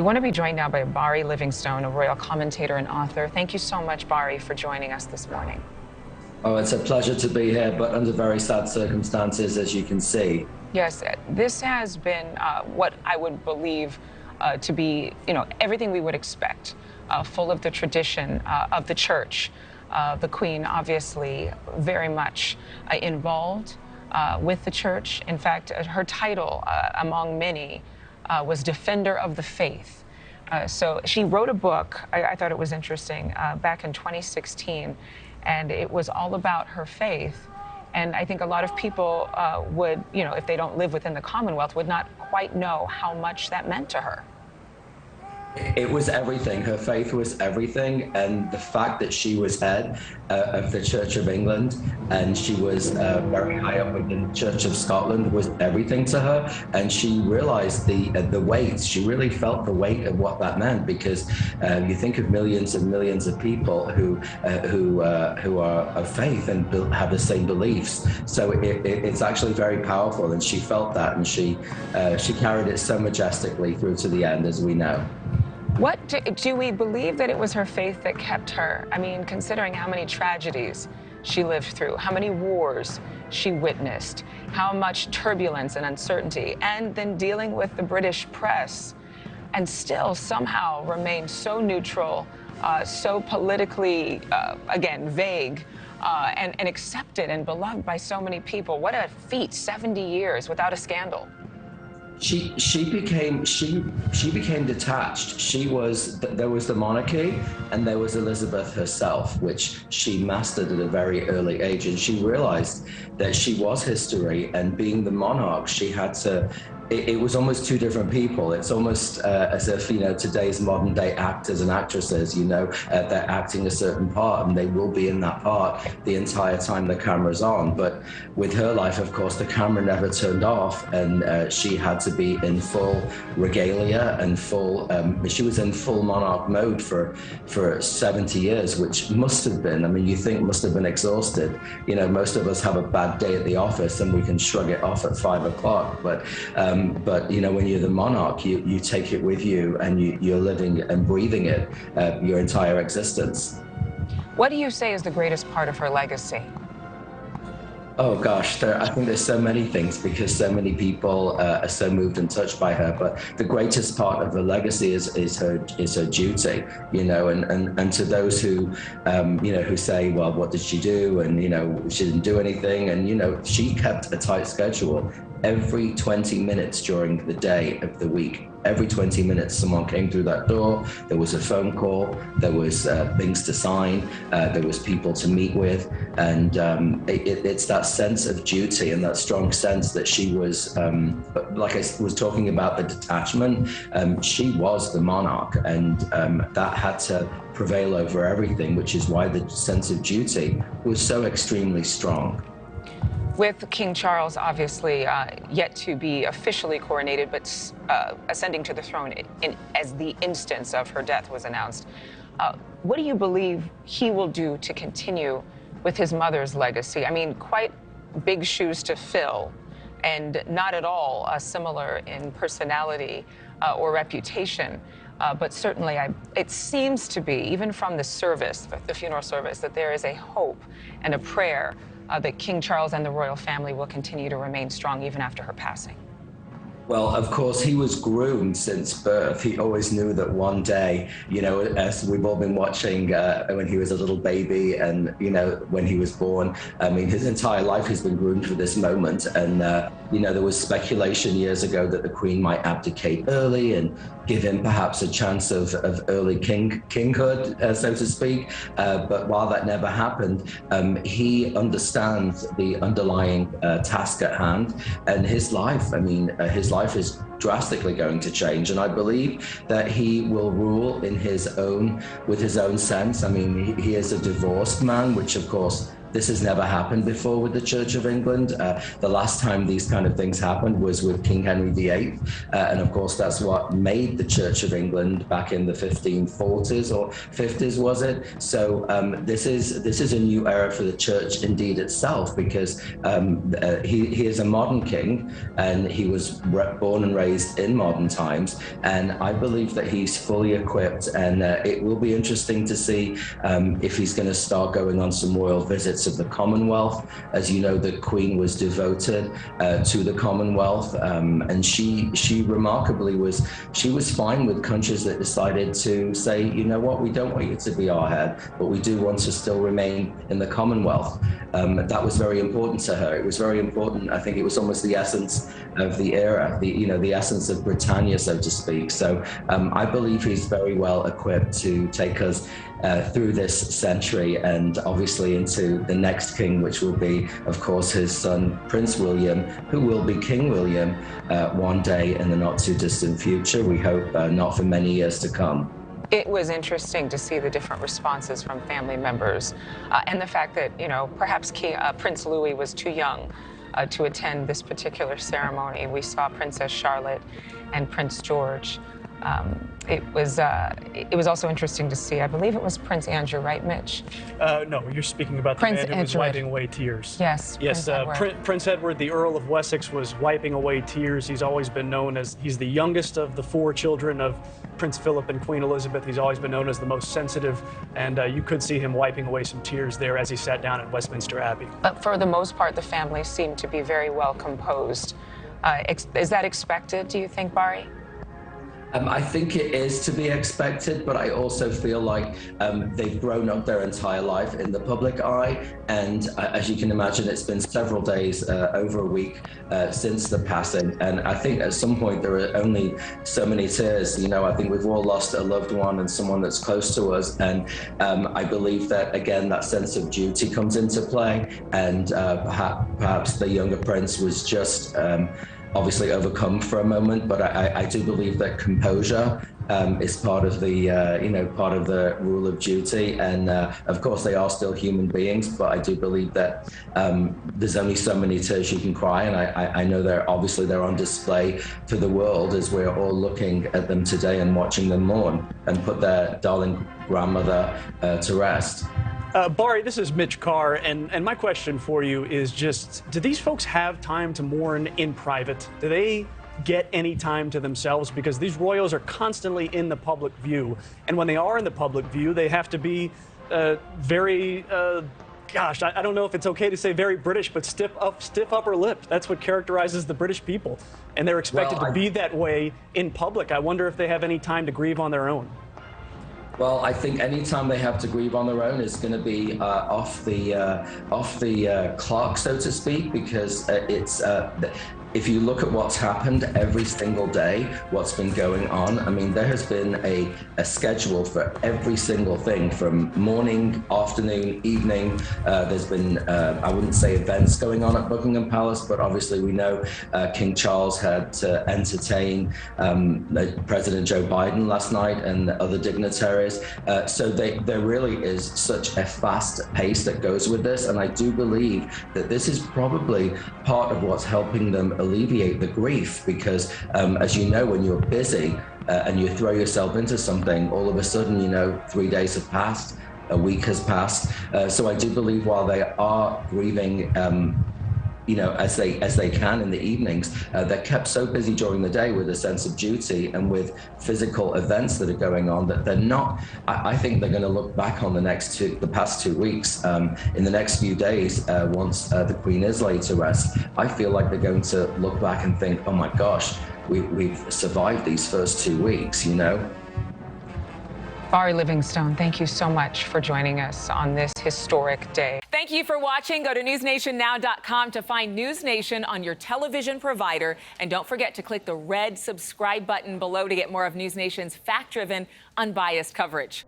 We want to be joined now by Barrie Livingstone, a royal commentator and author. Thank you so much, Barrie, for joining us this morning. Oh, it's a pleasure to be here, but under very sad circumstances, as you can see. Yes, this has been what I would believe to be, everything we would expect, full of the tradition of the church. The Queen, obviously, very much involved with the church. In fact, her title, among many, was Defender of the Faith. So she wrote a book, I thought it was interesting, back in 2016, and it was all about her faith. And I think a lot of people would, if they don't live within the Commonwealth, would not quite know how much that meant to her. It was everything. Her faith was everything, and the fact that she was head of the Church of England and she was very high up within the Church of Scotland was everything to her, and she realized the weight. She really felt the weight of what that meant, because you think of millions and millions of people who are of faith and have the same beliefs. So it's actually very powerful, and she felt that, and she carried it so majestically through to the end, as we know. What do we believe that it was her faith that kept her? I mean, considering how many tragedies she lived through, how many wars she witnessed, how much turbulence and uncertainty, and then dealing with the British press, and still somehow remain so neutral, so politically, again, vague, and accepted and beloved by so many people. What a feat, 70 years without a scandal. She became detached. There was the monarchy, and there was Elizabeth herself, which she mastered at a very early age, and she realized that she was history, and being the monarch, she had to. It was almost two different people. It's almost as if, today's modern day actors and actresses, they're acting a certain part, and they will be in that part the entire time the camera's on. But with her life, of course, the camera never turned off, and she had to be in full regalia and she was in full monarch mode for 70 years, which must have been, must have been exhausted. Most of us have a bad day at the office and we can shrug it off at 5 o'clock. But when you're the monarch, you take it with you, and you're living and breathing it your entire existence. What do you say is the greatest part of her legacy? Oh gosh, I think there's so many things, because so many people are so moved and touched by her. But the greatest part of her legacy is her duty, and to those who who say, well, what did she do? And she didn't do anything. And she kept a tight schedule. Every 20 minutes during the day of the week, every 20 minutes someone came through that door. There was a phone call, there was things to sign, there was people to meet with, and it's that sense of duty and that strong sense that she was, like I was talking about the detachment, she was the monarch, and that had to prevail over everything, which is why the sense of duty was so extremely strong. With King Charles, obviously, yet to be officially coronated, but ascending to the throne as the instance of her death was announced, what do you believe he will do to continue with his mother's legacy? I mean, quite big shoes to fill, and not at all similar in personality or reputation. But certainly, it seems to be, even from the service, the funeral service, that there is a hope and a prayer that King Charles and the royal family will continue to remain strong even after her passing. Well, of course, he was groomed since birth. He always knew that one day, as we've all been watching when he was a little baby and, when he was born, his entire life he's been groomed for this moment. And, there was speculation years ago that the Queen might abdicate early and give him perhaps a chance of early kinghood, so to speak. But while that never happened, he understands the underlying task at hand, and his life, his life is drastically going to change, and I believe that he will rule with his own sense. He is a divorced man, which of course This has never happened before with the Church of England. The last time these kind of things happened was with King Henry VIII. And of course, that's what made the Church of England back in the 1540s or 50s, was it? So this is a new era for the church indeed itself, because he is a modern king, and he was born and raised in modern times. And I believe that he's fully equipped, and it will be interesting to see if he's going to start going on some royal visits of the Commonwealth. As you know, the Queen was devoted to the Commonwealth, and she remarkably was fine with countries that decided to say, you know what, we don't want you to be our head, but we do want to still remain in the Commonwealth. That was very important to her. It was very important. I think it was almost the essence of the era, the essence of Britannia, so to speak. So I believe he's very well equipped to take us through this century and obviously into the next king, which will be, of course, his son, Prince William, who will be King William one day in the not too distant future. We hope not for many years to come. It was interesting to see the different responses from family members and the fact that, perhaps Prince Louis was too young to attend this particular ceremony. We saw Princess Charlotte and Prince George. It was also interesting to see, I believe it was Prince Andrew, right, Mitch? No, you're speaking about the man who was wiping away tears. Yes, Prince Edward, the Earl of Wessex, was wiping away tears. He's always been known as, he's the youngest of the 4 children of Prince Philip and Queen Elizabeth. He's always been known as the most sensitive, and you could see him wiping away some tears there as he sat down at Westminster Abbey. But for the most part, the family seemed to be very well composed. Is that expected, do you think, Barrie? I think it is to be expected, but I also feel like they've grown up their entire life in the public eye. And as you can imagine, it's been several days, over a week since the passing. And I think at some point there are only so many tears. I think we've all lost a loved one and someone that's close to us. And I believe that, again, that sense of duty comes into play. And perhaps the younger prince was just obviously overcome for a moment, but I do believe that composure is part of the part of the rule of duty, and of course they are still human beings, but I do believe that there's only so many tears you can cry, and I know they're on display for the world as we're all looking at them today and watching them mourn and put their darling grandmother to rest. Barrie, this is Mitch Carr, and my question for you is just, do these folks have time to mourn in private? Do they get any time to themselves? Because these royals are constantly in the public view, and when they are in the public view, they have to be very, gosh, I don't know if it's okay to say very British, but stiff upper lip. That's what characterizes the British people, and they're expected to be that way in public. I wonder if they have any time to grieve on their own. Well, I think any time they have to grieve on their own is going to be off the clock, so to speak, because it's if you look at what's happened every single day, what's been going on, I mean, there has been a schedule for every single thing from morning, afternoon, evening. There's been, I wouldn't say events going on at Buckingham Palace, but obviously we know King Charles had to entertain President Joe Biden last night and other dignitaries. So there really is such a fast pace that goes with this. And I do believe that this is probably part of what's helping them alleviate the grief, because as you know, when you're busy and you throw yourself into something, all of a sudden, 3 days have passed, a week has passed. So I do believe while they are grieving, as they can in the evenings, they're kept so busy during the day with a sense of duty and with physical events that are going on that they're not. I think they're going to look back on the past 2 weeks, in the next few days, once the Queen is laid to rest. I feel like they're going to look back and think, oh my gosh, we've survived these first 2 weeks, Barrie Livingstone, thank you so much for joining us on this historic day. Thank you for watching. Go to newsnationnow.com to find NewsNation on your television provider. And don't forget to click the red subscribe button below to get more of NewsNation's fact-driven, unbiased coverage.